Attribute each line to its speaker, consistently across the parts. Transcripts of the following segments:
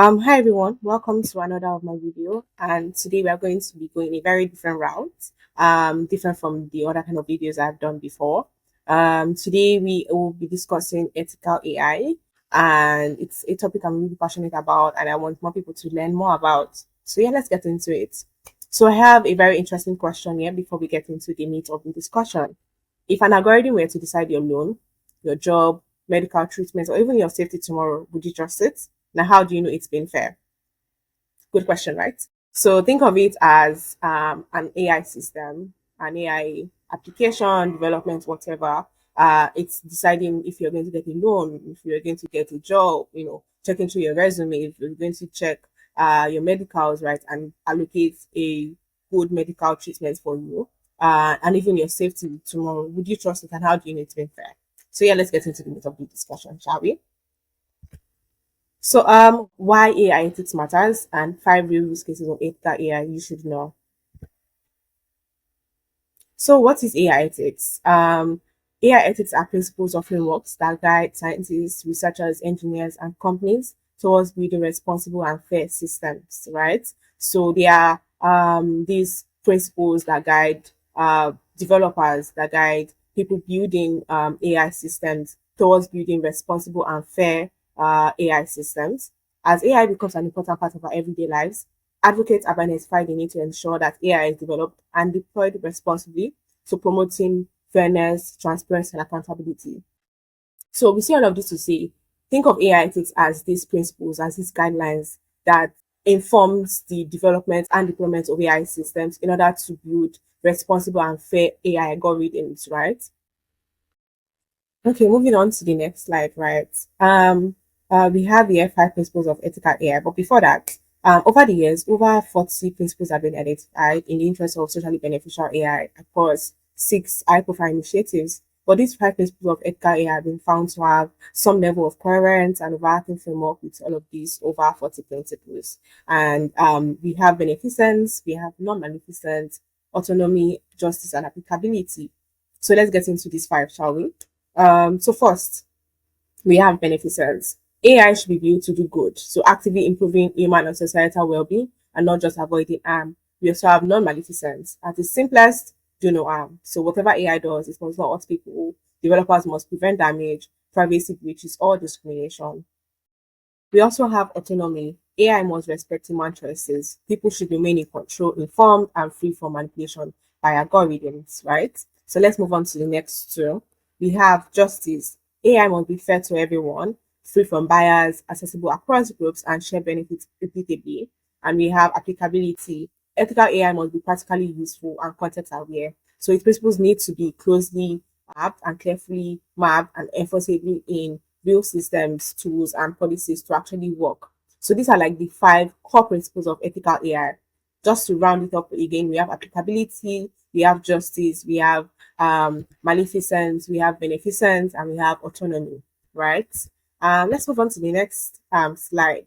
Speaker 1: Hi everyone, welcome to another of my video. And today we are going to be going a very different route, different from the other kind of videos I've done before. Today we will be discussing ethical AI, and it's a topic I'm really passionate about, and I want more people to learn more about. So yeah, let's get into it. So I have a very interesting question here before we get into the meat of the discussion. If an algorithm were to decide your loan, your job, medical treatment, or even your safety tomorrow, would you trust it? Now, how do you know it's been fair? Good question, right? So think of it as an AI system, an AI application, development, whatever. It's deciding if you're going to get a loan, if you're going to get a job, checking through your resume, if you're going to check your medicals, right, and allocate a good medical treatment for you, and even your safety tomorrow. Would you trust it, and how do you know it's been fair? So yeah, let's get into the meat of the discussion, shall we? So, why AI ethics matters and five real use cases of ethical AI you should know. So, what is AI ethics? AI ethics are principles or frameworks that guide scientists, researchers, engineers, and companies towards building responsible and fair systems, right? So, they are these principles that guide developers, that guide people building AI systems towards building responsible and fair AI systems. As AI becomes an important part of our everyday lives, advocates have identified the need to ensure that AI is developed and deployed responsibly, so promoting fairness, transparency, and accountability. So we see all of this to say, think of AI ethics as these principles, as these guidelines that informs the development and deployment of AI systems in order to build responsible and fair AI algorithms, right? Okay, moving on to the next slide, right? We have the five principles of ethical AI, but before that, over the years, over 40 principles have been identified in the interest of socially beneficial AI across six high-profile initiatives. But these five principles of ethical AI have been found to have some level of coherence and overarching framework with all of these over 40 principles. And we have beneficence, we have non-maleficence, autonomy, justice, and applicability. So let's get into these five, shall we? So first, we have beneficence. AI should be built to do good, so actively improving human and societal well-being and not just avoiding harm. We also have non-maleficence. At its simplest, do no harm. So whatever AI does, it must not hurt people. Developers must prevent damage, privacy breaches, or discrimination. We also have autonomy. AI must respect human choices. People should remain in control, informed, and free from manipulation by algorithms, right? So let's move on to the next two. We have justice. AI must be fair to everyone, free from bias, accessible across groups, and share benefits equitably. And we have applicability. Ethical AI must be practically useful and context aware. So its principles need to be closely mapped and carefully mapped and enforceably in real systems, tools, and policies to actually work. So these are like the five core principles of ethical AI. Just to round it up again, we have applicability, we have justice, we have maleficence, we have beneficence, and we have autonomy, right? Let's move on to the next slide.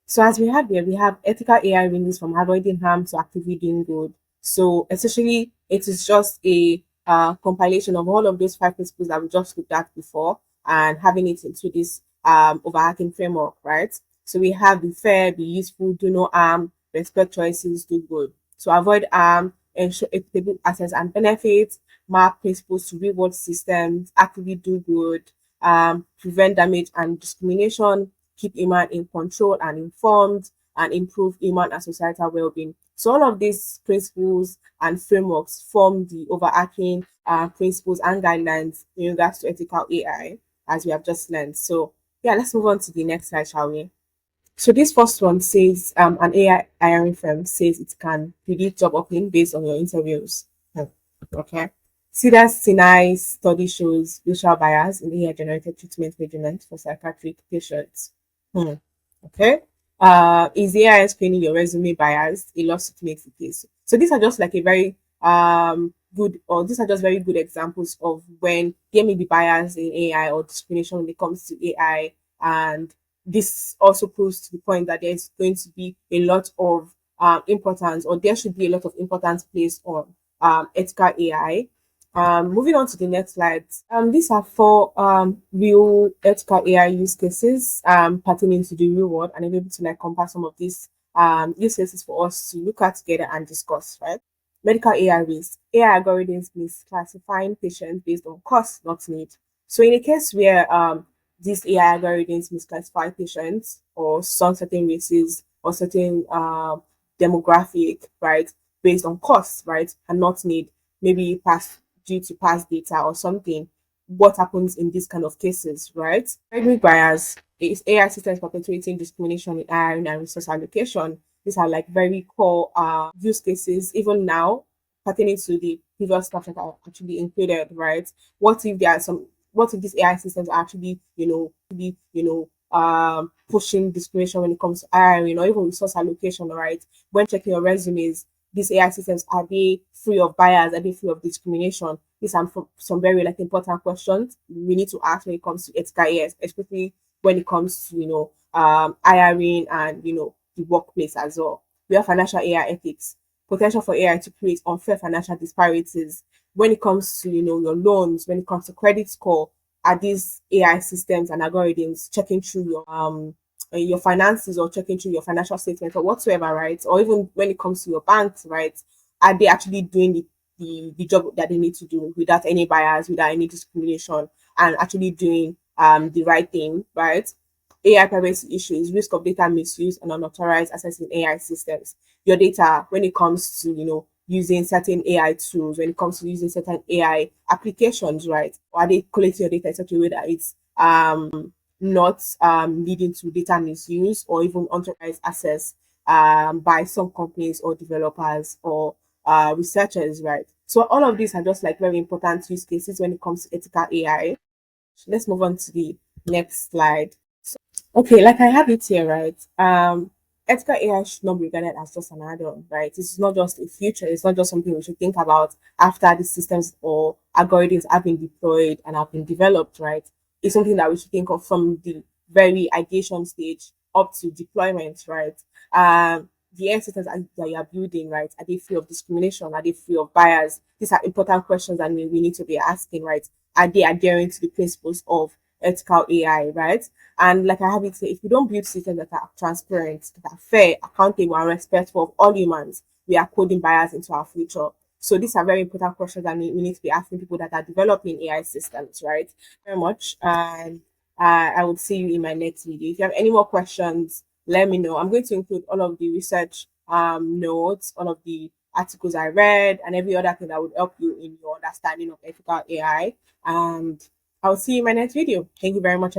Speaker 1: So as we have here, we have ethical AI ranges from avoiding harm to actively doing good. So essentially, it is just a compilation of all of those five principles that we just looked at before and having it into this overarching framework, right? So we have be fair, be useful, do no harm, respect choices, do good. So avoid harm, ensure equitable access and benefits, map principles to reward systems, actively do good, prevent damage and discrimination, keep human in control and informed, and improve human and societal well-being. So all of these principles and frameworks form the overarching principles and guidelines in regards to ethical AI, as we have just learned. So yeah, let's move on to the next slide, shall we? So this first one says an AI hiring firm says it can predict job opening based on your interviews. Okay. Cedar Sinai study shows racial bias in AI generated treatment measurement for psychiatric patients. Hmm. Okay. Is AI screening your resume biased? A lawsuit makes the case. So these are just like a very good, or these are just very good examples of when there may be bias in AI or discrimination when it comes to AI. And this also proves to the point that there's going to be a lot of importance, or there should be a lot of importance placed on ethical AI. Moving on to the next slide. These are four real ethical AI use cases pertaining to the real world, and I'm able to like compare some of these use cases for us to look at together and discuss. Right? Medical AI risk. AI algorithms misclassifying patients based on cost, not need. So in a case where these AI algorithms misclassify patients or some certain races or certain demographic, right, based on cost, right, and not need, maybe past due to past data or something, what happens in these kind of cases, right? Primary bias is AI systems perpetuating discrimination in hiring and resource allocation. These are like very core use cases, even now, pertaining to the previous stuff that are actually included, right? What if there are some, what if these AI systems are actually, pushing discrimination when it comes to hiring or even resource allocation, right? When checking your resumes, these AI systems, are they free of bias? Are they free of discrimination? These are some very like important questions we need to ask when it comes to ethical AI, especially when it comes to hiring and the workplace as well. We have financial AI ethics, potential for AI to create unfair financial disparities when it comes to your loans, when it comes to credit score. Are these AI systems and algorithms checking through your finances or checking through your financial statement or whatsoever, right? Or even when it comes to your banks, right? Are they actually doing the job that they need to do without any bias, without any discrimination, and actually doing the right thing, right? AI privacy issues, risk of data misuse and unauthorized access in AI systems. Your data, when it comes to using certain AI tools, when it comes to using certain AI applications, right? Or are they collecting your data in such a way that it's not leading to data misuse or even unauthorized access by some companies or developers or researchers, right? So all of these are just like very important use cases when it comes to ethical AI. So let's move on to the next slide. Okay, like I have it here, right? Ethical AI should not be regarded as just an add-on, right? This is not just a future. It's not just something we should think about after the systems or algorithms have been deployed and have been developed, right? It's something that we should think of from the very ideation stage up to deployment, right? The AI systems that you are building, right? Are they free of discrimination? Are they free of bias? These are important questions that we need to be asking, right? Are they adhering to the principles of ethical AI, right? And like I have it say, if we don't build systems that are transparent, that are fair, accountable, and respectful of all humans, we are coding bias into our future. So these are very important questions that we need to be asking people that are developing AI systems, right? Very much. And I will see you in my next video. If you have any more questions, let me know. I'm going to include all of the research notes, all of the articles I read, and every other thing that would help you in your understanding of ethical AI. And I'll see you in my next video. Thank you very much.